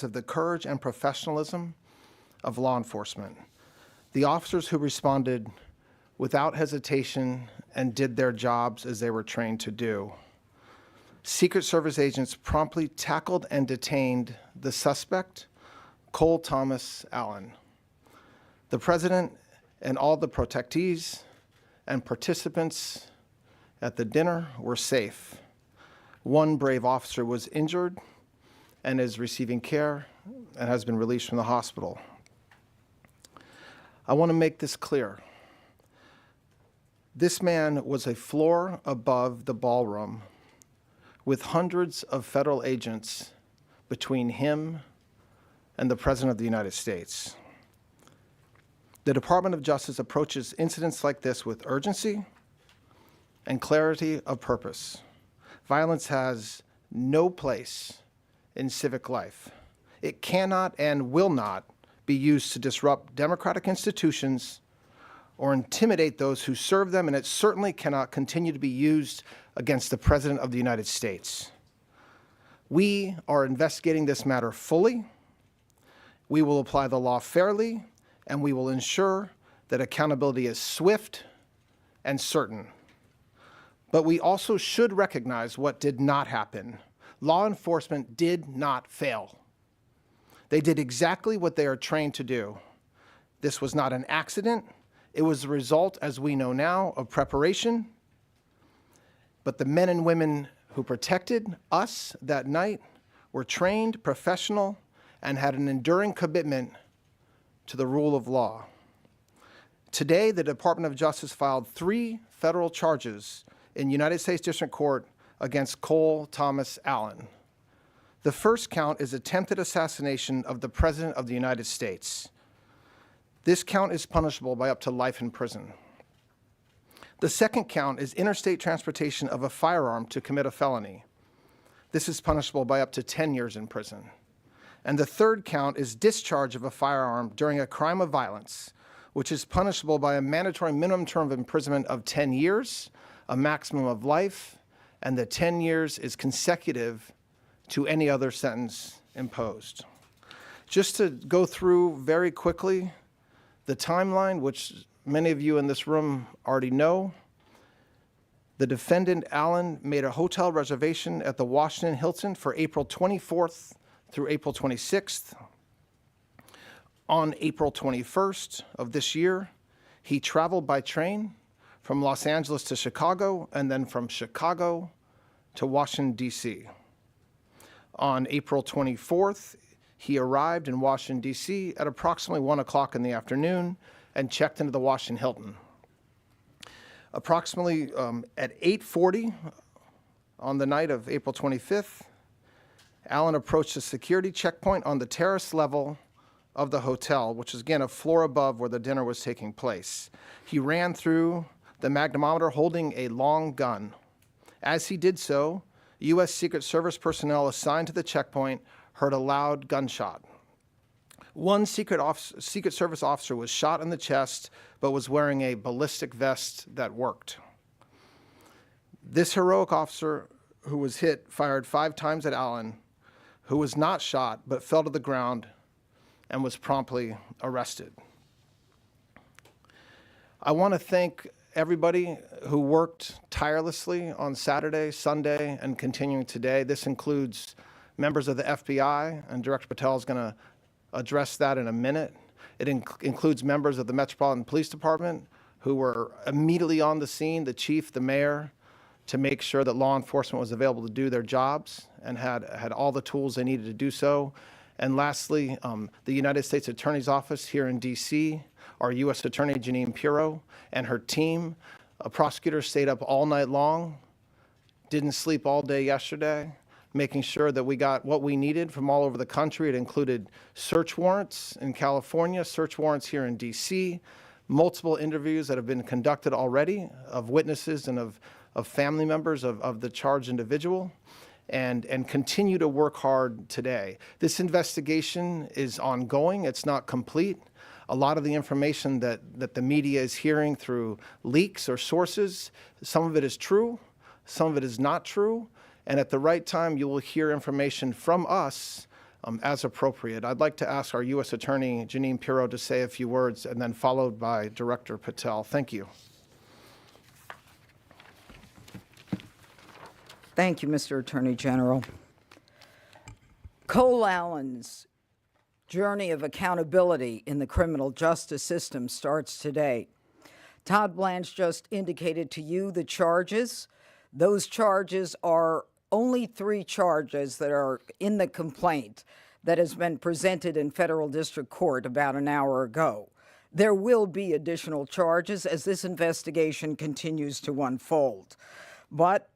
of the courage and professionalism of law enforcement. The officers who responded without hesitation and did their jobs as they were trained to do. Secret Service agents promptly tackled and detained the suspect, Cole Thomas Allen. The president and all the protectees and participants at the dinner were safe. One brave officer was injured and is receiving care and has been released from the hospital. I want to make this clear. This man was a floor above the ballroom with hundreds of federal agents between him and the President of the United States. The Department of Justice approaches incidents like this with urgency and clarity of purpose. Violence has no place in civic life. It cannot and will not be used to disrupt democratic institutions or intimidate those who serve them, and it certainly cannot continue to be used against the President of the United States. We are investigating this matter fully. We will apply the law fairly, and we will ensure that accountability is swift and certain. But we also should recognize what did not happen. Law enforcement did not fail. They did exactly what they are trained to do. This was not an accident. It was the result, as we know now, of preparation. But the men and women who protected us that night were trained, professional, and had an enduring commitment to the rule of law. Today, the Department of Justice filed 3 federal charges in United States District Court against Cole Thomas Allen. The first count is attempted assassination of the President of the United States. This count is punishable by up to life in prison. The second count is interstate transportation of a firearm to commit a felony. This is punishable by up to 10 years in prison. And the third count is discharge of a firearm during a crime of violence, which is punishable by a mandatory minimum term of imprisonment of 10 years, a maximum of life, and the 10 years is consecutive to any other sentence imposed. Just to go through very quickly the timeline, which many of you in this room already know. The defendant, Allen, made a hotel reservation at the Washington Hilton for April 24th through April 26th. On April 21st of this year, he traveled by train from Los Angeles to Chicago and then from Chicago to Washington, D.C. On April 24th, he arrived in Washington, D.C. at approximately 1 o'clock in the afternoon and checked into the Washington Hilton. Approximately at 8:40 on the night of April 25th, Allen approached a security checkpoint on the terrace level of the hotel, which is again a floor above where the dinner was taking place. He ran through the magnetometer holding a long gun. As he did so, U.S. Secret Service personnel assigned to the checkpoint heard a loud gunshot. One Secret Service officer was shot in the chest, but was wearing a ballistic vest that worked. This heroic officer who was hit fired 5 times at Allen, who was not shot, but fell to the ground and was promptly arrested. I want to thank everybody who worked tirelessly on Saturday, Sunday, and continuing today. This includes members of the FBI, and Director Patel is going to address that in a minute. It includes members of the Metropolitan Police Department who were immediately on the scene, the chief, the mayor, to make sure that law enforcement was available to do their jobs and had all the tools they needed to do so. And lastly, the United States Attorney's Office here in D.C., our U.S. Attorney Janine Pirro and her team. A prosecutor stayed up all night long, didn't sleep all day yesterday, making sure that we got what we needed from all over the country. It included search warrants in California, search warrants here in D.C., multiple interviews that have been conducted already of witnesses and of family members of the charged individual, and continue to work hard today. This investigation is ongoing. It's not complete. A lot of the information that the media is hearing through leaks or sources, some of it is true, some of it is not true, and at the right time you will hear information from us as appropriate. I'd like to ask our U.S. Attorney, Janine Pirro, to say a few words, and then followed by Director Patel. Thank you. Thank you, Mr. Attorney General. Cole Allen's journey of accountability in the criminal justice system starts today. Todd Blanche just indicated to you the charges. Those charges are only 3 charges that are in the complaint that has been presented in federal district court about an hour ago. There will be additional charges as this investigation continues to unfold. But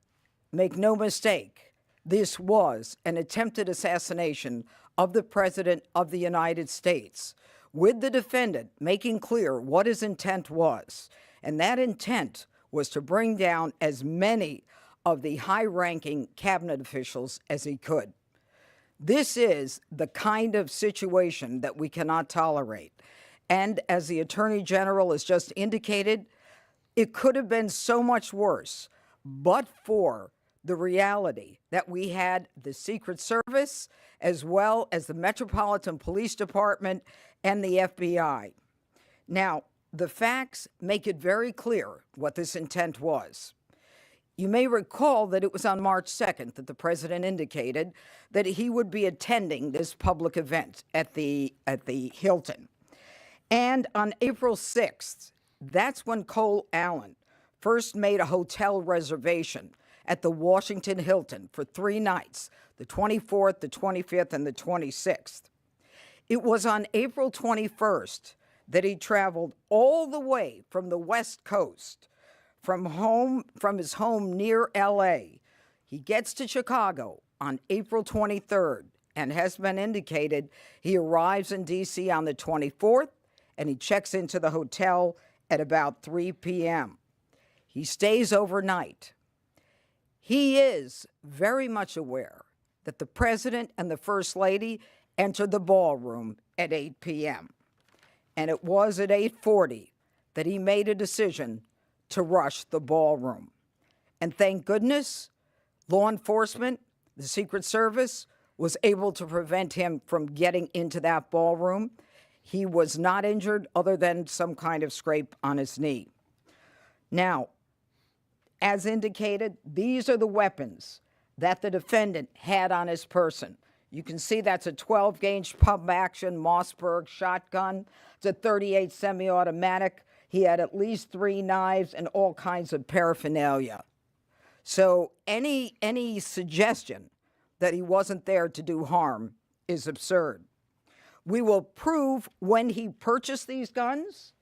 make no mistake, this was an attempted assassination of the President of the United States, with the defendant making clear what his intent was. And that intent was to bring down as many of the high-ranking cabinet officials as he could. This is the kind of situation that we cannot tolerate. And as the Attorney General has just indicated, it could have been so much worse, but for the reality that we had the Secret Service as well as the Metropolitan Police Department and the FBI. Now, the facts make it very clear what this intent was. You may recall that it was on March 2nd that the president indicated that he would be attending this public event at the Hilton. And on April 6th, that's when Cole Allen first made a hotel reservation at the Washington Hilton for 3 nights, the 24th, the 25th, and the 26th. It was on April 21st that he traveled all the way from the West Coast, from his home near L.A. He gets to Chicago on April 23rd, and has been indicated he arrives in D.C. on the 24th, and he checks into the hotel at about 3 p.m. He stays overnight. He is very much aware that the president and the first lady entered the ballroom at 8 p.m. And it was at 8:40 that he made a decision to rush the ballroom. And thank goodness, law enforcement, the Secret Service, was able to prevent him from getting into that ballroom. He was not injured other than some kind of scrape on his knee. Now, as indicated, these are the weapons that the defendant had on his person. You can see that's a 12-gauge pump-action Mossberg shotgun. It's a .38 semi-automatic. He had at least 3 knives and all kinds of paraphernalia. So any suggestion that he wasn't there to do harm is absurd. We will prove when he purchased these guns.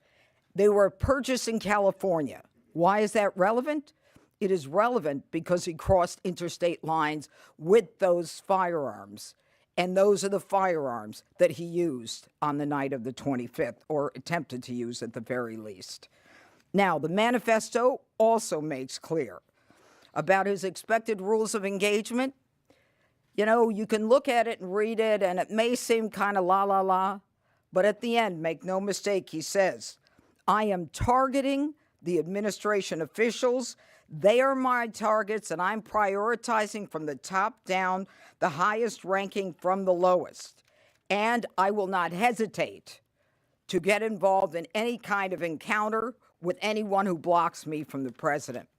They were purchased in California. Why is that relevant? It is relevant because he crossed interstate lines with those firearms. And those are the firearms that he used on the night of the 25th, or attempted to use at the very least. Now, the manifesto also makes clear about his expected rules of engagement. You know, you can look at it and read it, and it may seem kind of la, but at the end, make no mistake, he says, I am targeting the administration officials. They are my targets, and I'm prioritizing from the top down, the highest ranking from the lowest. And I will not hesitate to get involved in any kind of encounter with anyone who blocks me from the president.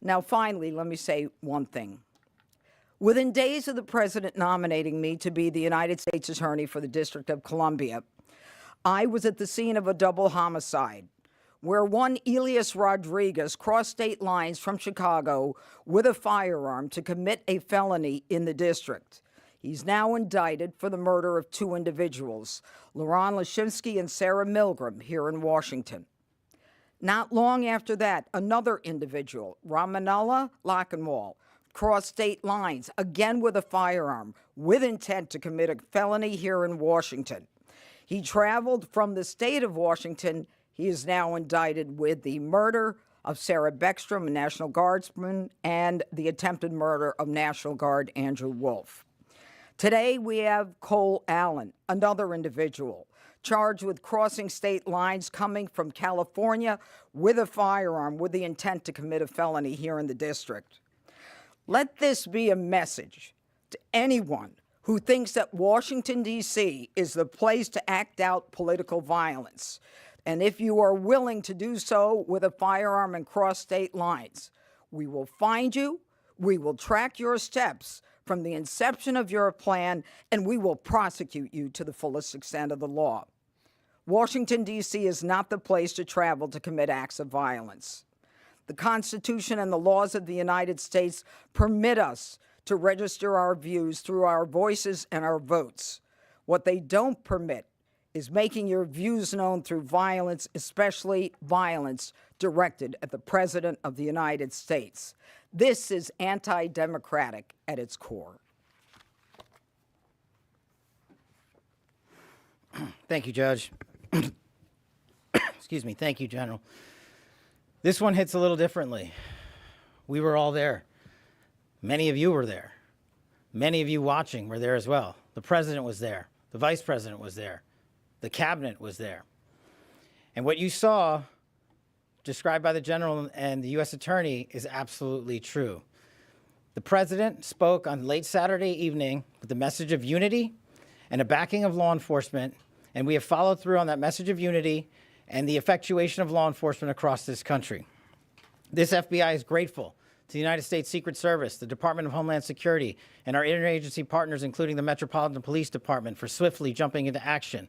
Now, finally, let me say one thing. Within days of the president nominating me to be the United States Attorney for the District of Columbia, I was at the scene of a double homicide, where one Elias Rodriguez crossed state lines from Chicago with a firearm to commit a felony in the district. He's now indicted for the murder of 2 individuals, Laron Lashimsky and Sarah Milgram, here in Washington. Not long after that, another individual, Ramanullah Lockenwall, crossed state lines, again with a firearm, with intent to commit a felony here in Washington. He traveled from the state of Washington. He is now indicted with the murder of Sarah Beckstrom, a National Guardsman, and the attempted murder of National Guard Andrew Wolf. Today, we have Cole Allen, another individual, charged with crossing state lines coming from California with a firearm with the intent to commit a felony here in the district. Let this be a message to anyone who thinks that Washington, D.C. is the place to act out political violence. And if you are willing to do so with a firearm and cross state lines, we will find you, we will track your steps from the inception of your plan, and we will prosecute you to the fullest extent of the law. Washington, D.C. is not the place to travel to commit acts of violence. The Constitution and the laws of the United States permit us to register our views through our voices and our votes. What they don't permit is making your views known through violence, especially violence directed at the President of the United States. This is anti-democratic at its core. Thank you, Judge. Excuse me. Thank you, General. This one hits a little differently. We were all there. Many of you were there. Many of you watching were there as well. The president was there. The vice president was there. The cabinet was there. And what you saw, described by the general and the U.S. attorney, is absolutely true. The president spoke on late Saturday evening with the message of unity and a backing of law enforcement, and we have followed through on that message of unity and the effectuation of law enforcement across this country. This FBI is grateful to the United States Secret Service, the Department of Homeland Security, and our interagency partners, including the Metropolitan Police Department, for swiftly jumping into action.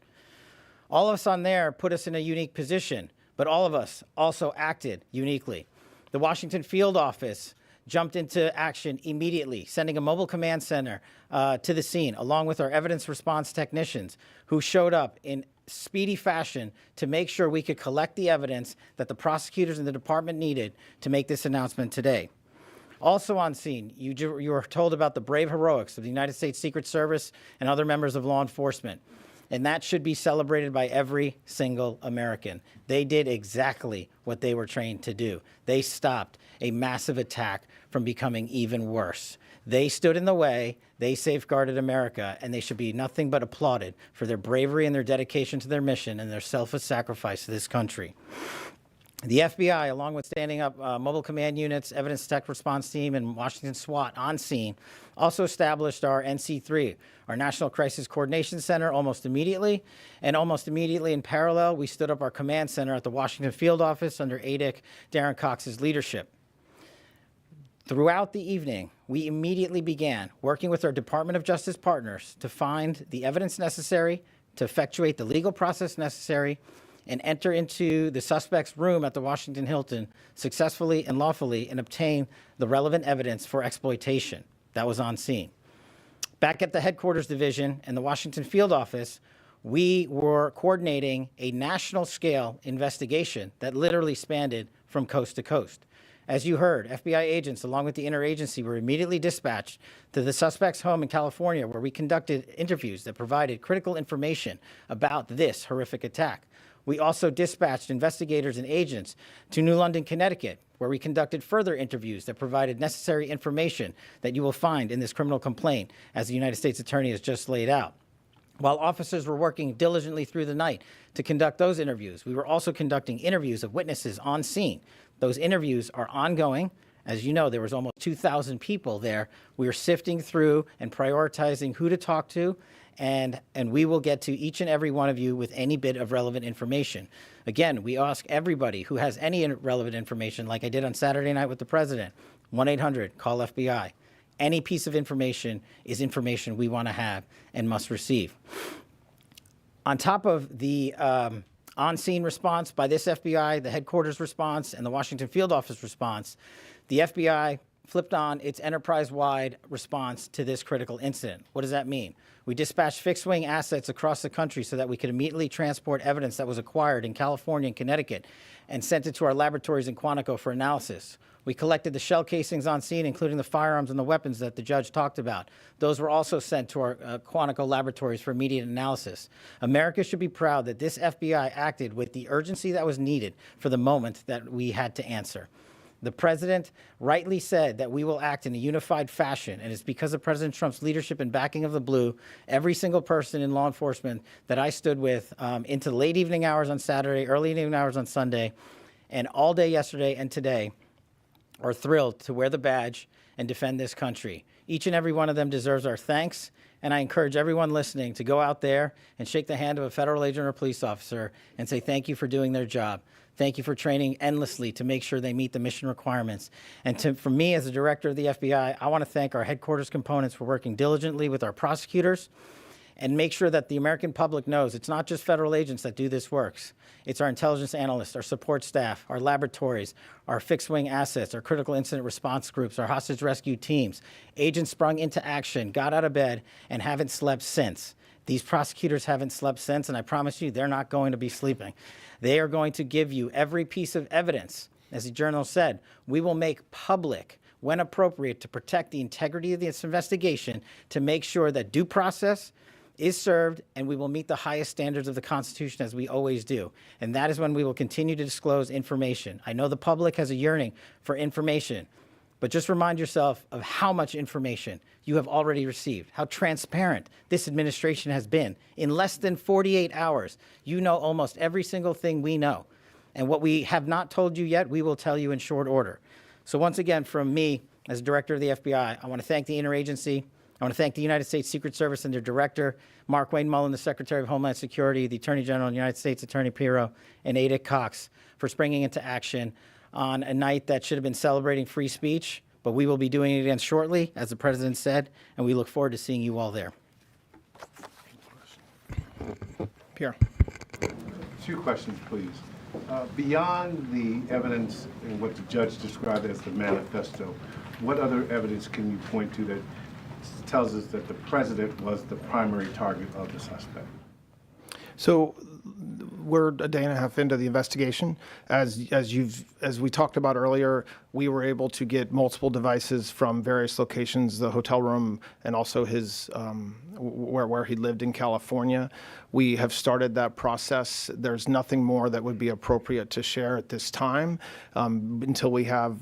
All of us on there put us in a unique position, but all of us also acted uniquely. The Washington field office jumped into action immediately, sending a mobile command center to the scene, along with our evidence response technicians, who showed up in speedy fashion to make sure we could collect the evidence that the prosecutors and the department needed to make this announcement today. Also on scene, you were told about the brave heroics of the United States Secret Service and other members of law enforcement. And that should be celebrated by every single American. They did exactly what they were trained to do. They stopped a massive attack from becoming even worse. They stood in the way, they safeguarded America, and they should be nothing but applauded for their bravery and their dedication to their mission and their selfless sacrifice to this country. The FBI, along with standing up mobile command units, evidence tech response team, and Washington SWAT on scene, also established our NC3, our National Crisis Coordination Center, almost immediately. And almost immediately in parallel, we stood up our command center at the Washington field office under ADIC Darren Cox's leadership. Throughout the evening, we immediately began working with our Department of Justice partners to find the evidence necessary to effectuate the legal process necessary and enter into the suspect's room at the Washington Hilton successfully and lawfully and obtain the relevant evidence for exploitation that was on scene. Back at the headquarters division and the Washington field office, we were coordinating a national scale investigation that literally spanned from coast to coast. As you heard, FBI agents, along with the interagency, were immediately dispatched to the suspect's home in California, where we conducted interviews that provided critical information about this horrific attack. We also dispatched investigators and agents to New London, Connecticut, where we conducted further interviews that provided necessary information that you will find in this criminal complaint, as the United States Attorney has just laid out. While officers were working diligently through the night to conduct those interviews, we were also conducting interviews of witnesses on scene. Those interviews are ongoing. As you know, there was almost 2,000 people there. We are sifting through and prioritizing who to talk to, and we will get to each and every one of you with any bit of relevant information. Again, we ask everybody who has any relevant information, like I did on Saturday night with the president, 1-800-CALL-FBI. Any piece of information is information we want to have and must receive. On top of the on-scene response by this FBI, the headquarters response, and the Washington field office response, the FBI flipped on its enterprise-wide response to this critical incident. What does that mean? We dispatched fixed-wing assets across the country so that we could immediately transport evidence that was acquired in California and Connecticut and sent it to our laboratories in Quantico for analysis. We collected the shell casings on scene, including the firearms and the weapons that the judge talked about. Those were also sent to our Quantico laboratories for immediate analysis. America should be proud that this FBI acted with the urgency that was needed for the moment that we had to answer. The president rightly said that we will act in a unified fashion, and it's because of President Trump's leadership and backing of the blue, every single person in law enforcement that I stood with into the late evening hours on Saturday, early evening hours on Sunday, and all day yesterday and today are thrilled to wear the badge and defend this country. Each and every one of them deserves our thanks, And I encourage everyone listening to go out there and shake the hand of a federal agent or police officer and say thank you for doing their job. Thank you for training endlessly to make sure they meet the mission requirements. And for me, as the director of the FBI, I want to thank our headquarters components for working diligently with our prosecutors and make sure that the American public knows it's not just federal agents that do this work. It's our intelligence analysts, our support staff, our laboratories, our fixed-wing assets, our critical incident response groups, our hostage rescue teams. Agents sprung into action, got out of bed, and haven't slept since. These prosecutors haven't slept since, and I promise you they're not going to be sleeping. They are going to give you every piece of evidence. As the journal said, we will make public, when appropriate, to protect the integrity of this investigation, to make sure that due process is served, and we will meet the highest standards of the Constitution as we always do. And that is when we will continue to disclose information. I know the public has a yearning for information, but just remind yourself of how much information you have already received, how transparent this administration has been. In less than 48 hours, you know almost every single thing we know. And what we have not told you yet, we will tell you in short order. So once again, from me, as director of the FBI, I want to thank the interagency. I want to thank the United States Secret Service and their director, Mark Wayne Mullen, the Secretary of Homeland Security, the Attorney General of the United States, Attorney Pirro, and Ada Cox for springing into action on a night that should have been celebrating free speech, but we will be doing it again shortly, as the President said, and we look forward to seeing you all there. Pierre. 2 questions, please. Beyond the evidence and what the judge described as the manifesto, what other evidence can you point to that tells us that the president was the primary target of the suspect? So we're a day and a half into the investigation. As we talked about earlier, we were able to get multiple devices from various locations, the hotel room and also his where he lived in California. We have started that process. There's nothing more that would be appropriate to share at this time until we have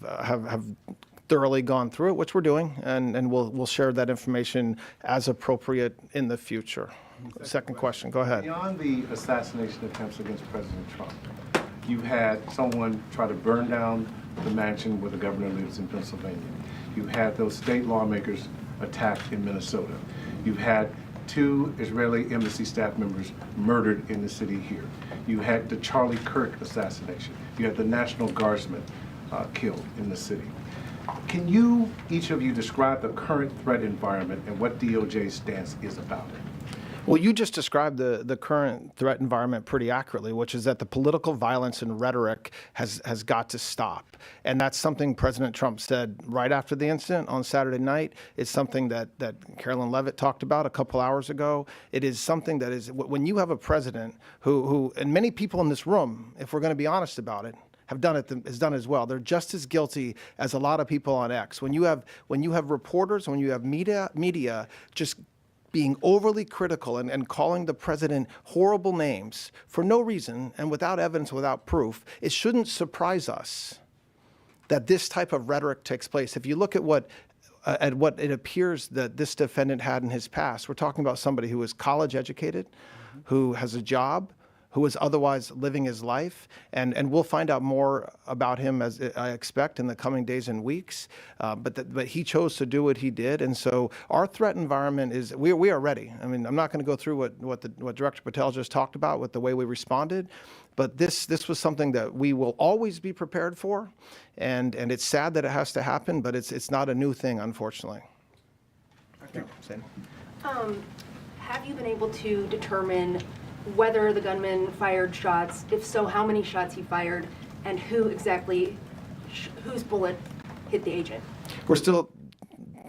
thoroughly gone through it, which we're doing, and we'll share that information as appropriate in the future. Second question, go ahead. Beyond the assassination attempts against President Trump, you had someone try to burn down the mansion where the governor lives in Pennsylvania. You had those state lawmakers attacked in Minnesota. You had 2 Israeli embassy staff members murdered in the city here. You had the Charlie Kirk assassination. You had the National Guardsman killed in the city. Can you, each of you, describe the current threat environment and what DOJ's stance is about it? Well, you just described the current threat environment pretty accurately, which is that the political violence and rhetoric has got to stop. And that's something President Trump said right after the incident on Saturday night. It's something that Carolyn Leavitt talked about a couple hours ago. It is something that is, when you have a president who and many people in this room, if we're going to be honest about it, has done as well. They're just as guilty as a lot of people on X. When you have reporters, when you have media just being overly critical and calling the president horrible names for no reason and without evidence, without proof, it shouldn't surprise us that this type of rhetoric takes place. If you look at what it appears that this defendant had in his past, we're talking about somebody who is college educated, who has a job, who is otherwise living his life. And we'll find out more about him, as I expect, in the coming days and weeks. But he chose to do what he did. And so our threat environment is, we are ready. I mean, I'm not going to go through what Director Patel just talked about with the way we responded. But this was something that we will always be prepared for. And it's sad that it has to happen, but it's not a new thing, unfortunately. Yeah, Sandy. Have you been able to determine whether the gunman fired shots? If so, how many shots he fired, and who exactly, whose bullet hit the agent?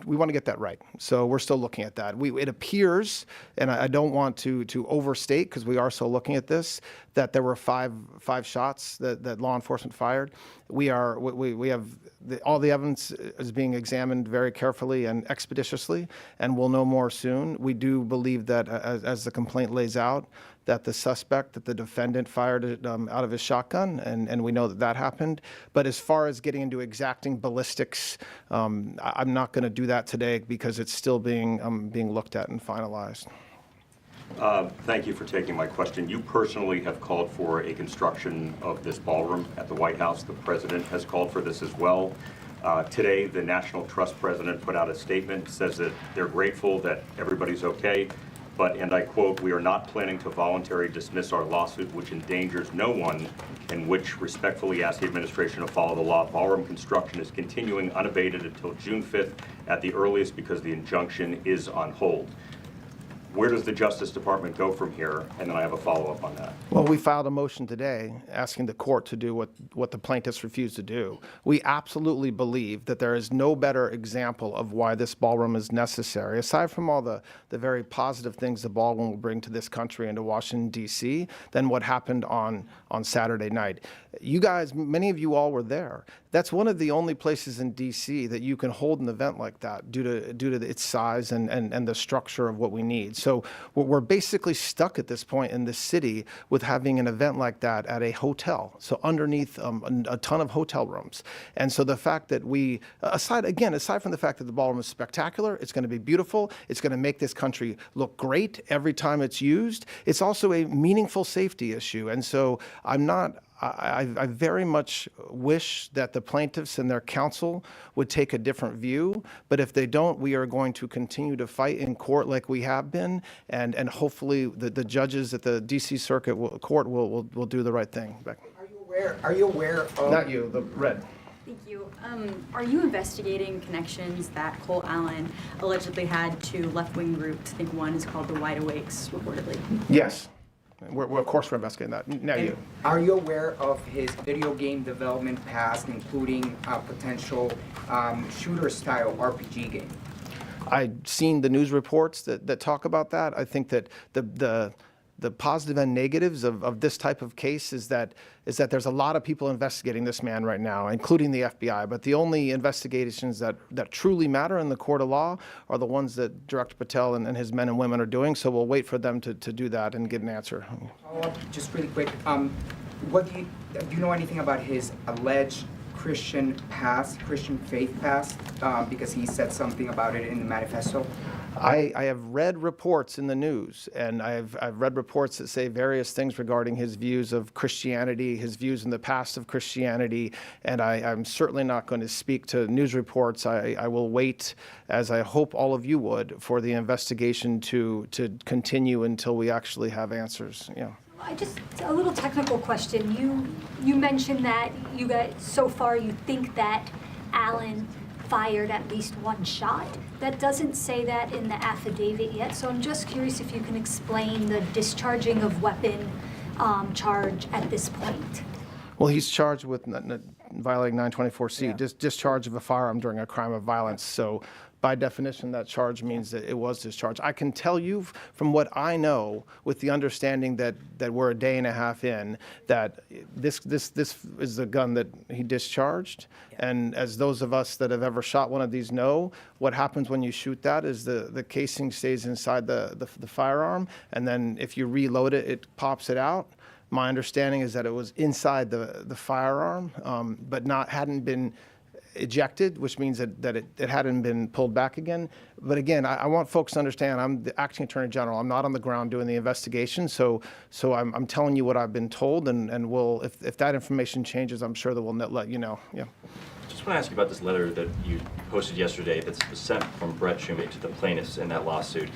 We want to get that right. So we're still looking at that. It appears, and I don't want to overstate because we are still looking at this, that there were five shots that law enforcement fired. We have all the evidence is being examined very carefully and expeditiously, and we'll know more soon. We do believe that, as the complaint lays out, that the suspect, that the defendant fired it out of his shotgun, and we know that happened. But as far as getting into exacting ballistics, I'm not going to do that today because it's still being looked at and finalized. Thank you for taking my question. You personally have called for a construction of this ballroom at the White House. The president has called for this as well. Today, the National Trust president put out a statement, says that they're grateful that everybody's okay, but, and I quote, "We are not planning to voluntarily dismiss our lawsuit, which endangers no one, and which respectfully ask the administration to follow the law. Ballroom construction is continuing unabated until June 5th at the earliest because the injunction is on hold." Where does the Justice Department go from here? And then I have a follow-up on that. Well, we filed a motion today asking the court to do what the plaintiffs refused to do. We absolutely believe that there is no better example of why this ballroom is necessary, aside from all the very positive things the ballroom will bring to this country and to Washington, D.C., than what happened on Saturday night. You guys, many of you all were there. That's one of the only places in D.C. that you can hold an event like that due to its size and the structure of what we need. So we're basically stuck at this point in the city with having an event like that at a hotel, so underneath a ton of hotel rooms. And so the fact that we, aside from the fact that the ballroom is spectacular, it's going to be beautiful, it's going to make this country look great every time it's used, it's also a meaningful safety issue. And so I very much wish that the plaintiffs and their counsel would take a different view, but if they don't, we are going to continue to fight in court like we have been, and hopefully the judges at the D.C. Circuit Court will do the right thing. Beck. Are you aware of... Not you, the red. Thank you. Are you investigating connections that Cole Allen allegedly had to left-wing groups? I think one is called the Wide Awakes, reportedly. Yes. Of course we're investigating that. Now you. Are you aware of his video game development past, including a potential shooter-style RPG game? I've seen the news reports that talk about that. I think that the positive and negatives of this type of case is that there's a lot of people investigating this man right now, including the FBI. But the only investigations that truly matter in the court of law are the ones that Director Patel and his men and women are doing. So we'll wait for them to do that and get an answer. Just really quick, do you know anything about his alleged Christian faith past? Because he said something about it in the manifesto. I have read reports in the news, and I've read reports that say various things regarding his views of Christianity, his views in the past of Christianity, and I'm certainly not going to speak to news reports. I will wait, as I hope all of you would, for the investigation to continue until we actually have answers. Yeah. Just a little technical question. You mentioned that you guys, so far, you think that Allen fired at least one shot. That doesn't say that in the affidavit yet, so I'm just curious if you can explain the discharging of weapon charge at this point. Well, he's charged with violating 924C, discharge of a firearm during a crime of violence. So by definition, that charge means that it was discharged. I can tell you from what I know, with the understanding that we're a day and a half in, that this is the gun that he discharged. Yeah. And as those of us that have ever shot one of these know, what happens when you shoot that is the casing stays inside the firearm, and then if you reload it, it pops it out. My understanding is that it was inside the firearm, but hadn't been ejected, which means that it hadn't been pulled back again. But again, I want folks to understand, I'm the acting attorney general. I'm not on the ground doing the investigation, so I'm telling you what I've been told, and we'll, if that information changes, I'm sure that we'll let you know. Yeah. Just want to ask you about this letter that you posted yesterday that's sent from Brett Shumate to the plaintiffs in that lawsuit.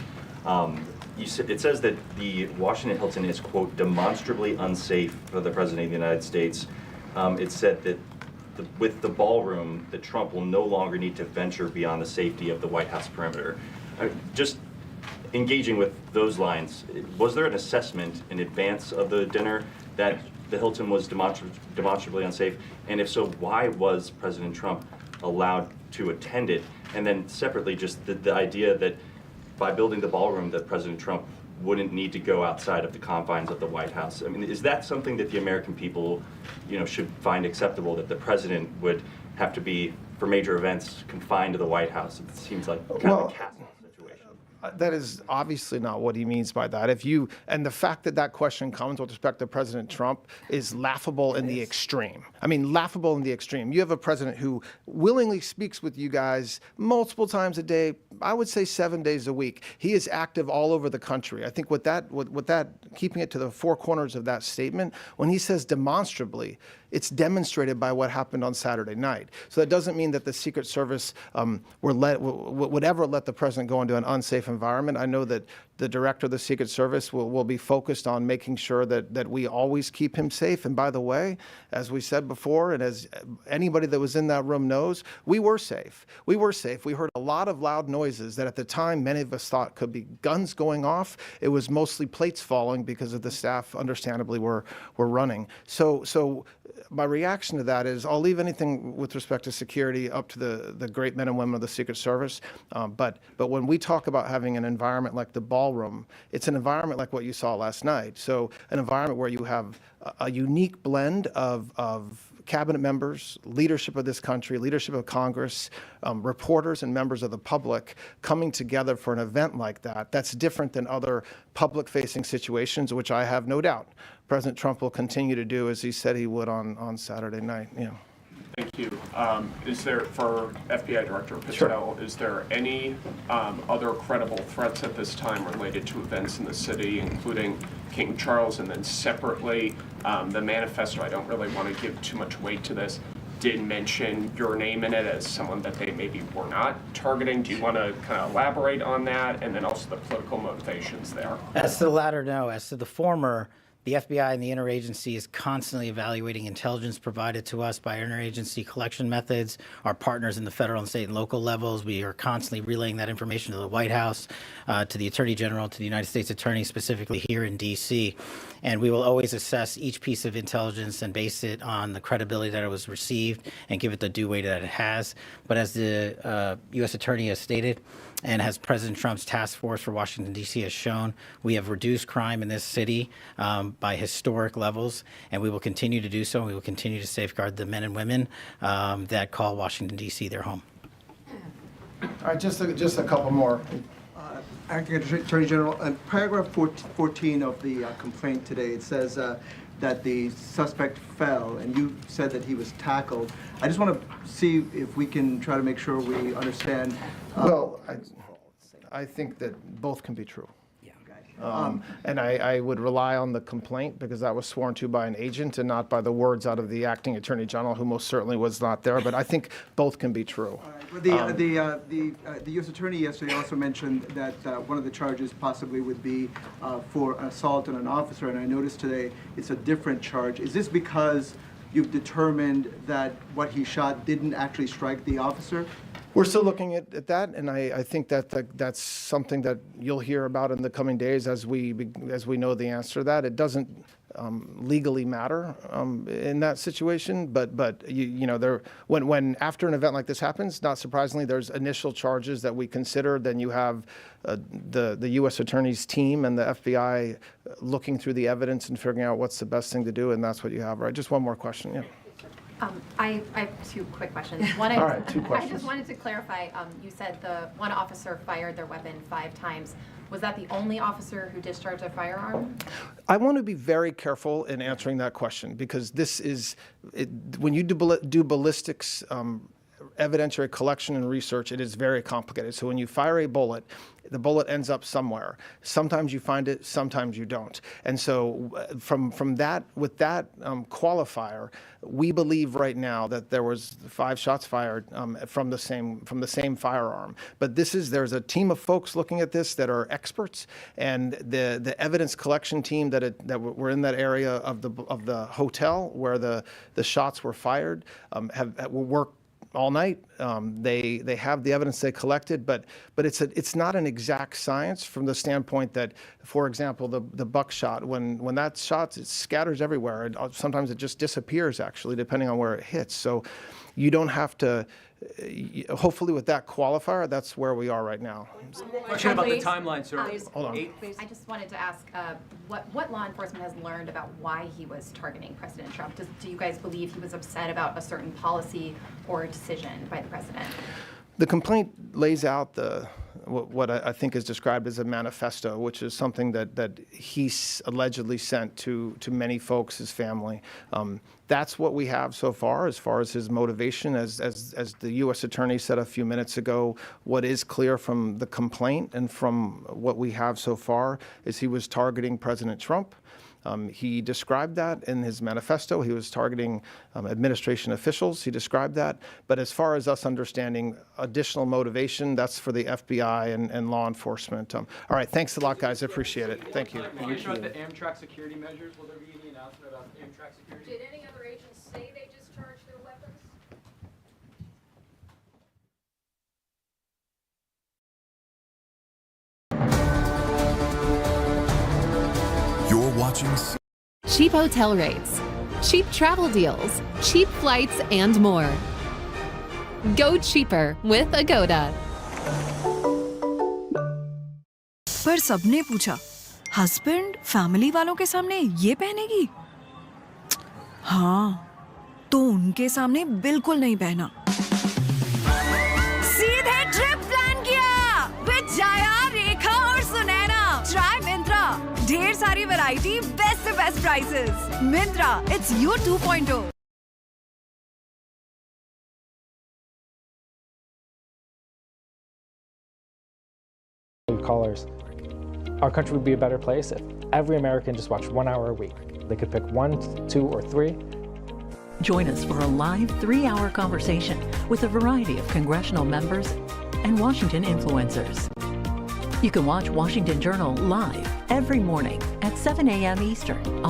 It says that the Washington Hilton is, quote, demonstrably unsafe for the President of the United States. It said that with the ballroom, that Trump will no longer need to venture beyond the safety of the White House perimeter. Just engaging with those lines, was there an assessment in advance of the dinner that the Hilton was demonstrably unsafe? And if so, why was President Trump allowed to attend it? And then separately, just the idea that by building the ballroom that President Trump wouldn't need to go outside of the confines of the White House. I mean, is that something that the American people, should find acceptable, that the president would have to be, for major events, confined to the White House? It seems like kind of a castle situation. That is obviously not what he means by that. And the fact that question comes with respect to President Trump is laughable in the extreme. I mean, laughable in the extreme. You have a president who willingly speaks with you guys multiple times a day, I would say 7 days a week. He is active all over the country. I think with that, keeping it to the four corners of that statement, when he says demonstrably, it's demonstrated by what happened on Saturday night. So that doesn't mean that the Secret Service would ever let the president go into an unsafe environment. I know that the director of the Secret Service will be focused on making sure that we always keep him safe. And by the way, as we said before, and as anybody that was in that room knows, we were safe. We were safe. We heard a lot of loud noises that at the time many of us thought could be guns going off. It was mostly plates falling because of the staff, understandably, were running. So my reaction to that is I'll leave anything with respect to security up to the great men and women of the Secret Service. But when we talk about having an environment like the ballroom, it's an environment like what you saw last night. So an environment where you have a unique blend of cabinet members, leadership of this country, leadership of Congress, reporters and members of the public coming together for an event like that. That's different than other public-facing situations, which I have no doubt President Trump will continue to do as he said he would on Saturday night. Yeah. Thank you. Is there, for FBI Director Patel, is there any other credible threats at this time related to events in the city, including King Charles, and then separately, the manifesto, I don't really want to give too much weight to this, did mention your name in it as someone that they maybe were not targeting. Do you want to kind of elaborate on that, and then also the political motivations there? As to the latter, no. As to the former, the FBI and the interagency is constantly evaluating intelligence provided to us by interagency collection methods. Our partners in the federal and state and local levels, we are constantly relaying that information to the White House, to the Attorney General, to the United States Attorney, specifically here in D.C. And we will always assess each piece of intelligence and base it on the credibility that it was received and give it the due weight that it has. But as the U.S. Attorney has stated, and as President Trump's task force for Washington, D.C. has shown, we have reduced crime in this city by historic levels, and we will continue to do so. We will continue to safeguard the men and women that call Washington, D.C. their home. All right, just a couple more. Acting Attorney General, in paragraph 14 of the complaint today, it says that the suspect fell, and you said that he was tackled. I just want to see if we can try to make sure we understand. Well, I think that both can be true. And I would rely on the complaint because that was sworn to by an agent and not by the words out of the acting attorney general, who most certainly was not there. But I think both can be true. But the U.S. attorney yesterday also mentioned that one of the charges possibly would be for assault on an officer, and I noticed today it's a different charge. Is this because you've determined that what he shot didn't actually strike the officer? We're still looking at that, and I think that that's something that you'll hear about in the coming days as we know the answer to that. It doesn't legally matter in that situation, but you know, when after an event like this happens, not surprisingly, there's initial charges that we consider. Then you have the U.S. Attorney's team and the FBI looking through the evidence and figuring out what's the best thing to do, and that's what you have. Right? Just one more question. Yeah. I have two quick questions. One, All right, two I questions. just wanted to clarify, you said the one officer fired their weapon 5 times. Was that the only officer who discharged a firearm? I want to be very careful in answering that question because this is, when you do ballistics evidentiary collection and research, it is very complicated. So when you fire a bullet, the bullet ends up somewhere. Sometimes you find it, sometimes you don't. And so from that, with that qualifier, we believe right now that there was 5 shots fired from the same firearm. But there's a team of folks looking at this that are experts, and the evidence collection team that were in that area of the hotel where the shots were fired have worked all night. They have the evidence they collected, but it's not an exact science from the standpoint that, for example, the buckshot, when that shot, it scatters everywhere. Sometimes it just disappears, actually, depending on where it hits. So you don't have to, hopefully with that qualifier, that's where we are right now. Question about the timeline, sir. Hold on. I just wanted to ask what law enforcement has learned about why he was targeting President Trump. Do you guys believe he was upset about a certain policy or decision by the president? The complaint lays out what I think is described as a manifesto, which is something that he allegedly sent to many folks, his family. That's what we have so far as his motivation. As the U.S. Attorney said a few minutes ago, what is clear from the complaint and from what we have so far is he was targeting President Trump. He described that in his manifesto. He was targeting administration officials. He described that. But as far as us understanding additional motivation, that's for the FBI and law enforcement. All right, thanks a lot, guys. I appreciate it. Thank you. Can you show the Amtrak security measures? Will there be any announcement about Amtrak security? Did any other agents say they discharged their weapons? You're watching Cheap hotel rates, cheap travel deals, cheap flights, and more. Go cheaper with Agoda. पर सबने पूछा, husband family वालों के सामने ये पहनेगी? हाँ, तो उनके सामने बिल्कुल नहीं पहना। सीधे ट्रिप प्लान किया विद जाया, रेखा और सुनैना। ट्राई मिंत्रा, ढेर सारी वैरायटी, बेस्ट से best prices. Myntra, it's your 2.0। Callers. Our country would be a better place if every American just watched 1 hour a week. They could pick 1, 2, or 3. Join us for a live 3-hour conversation with a variety of congressional members and Washington influencers. You can watch Washington Journal live every morning at 7 a.m. Eastern.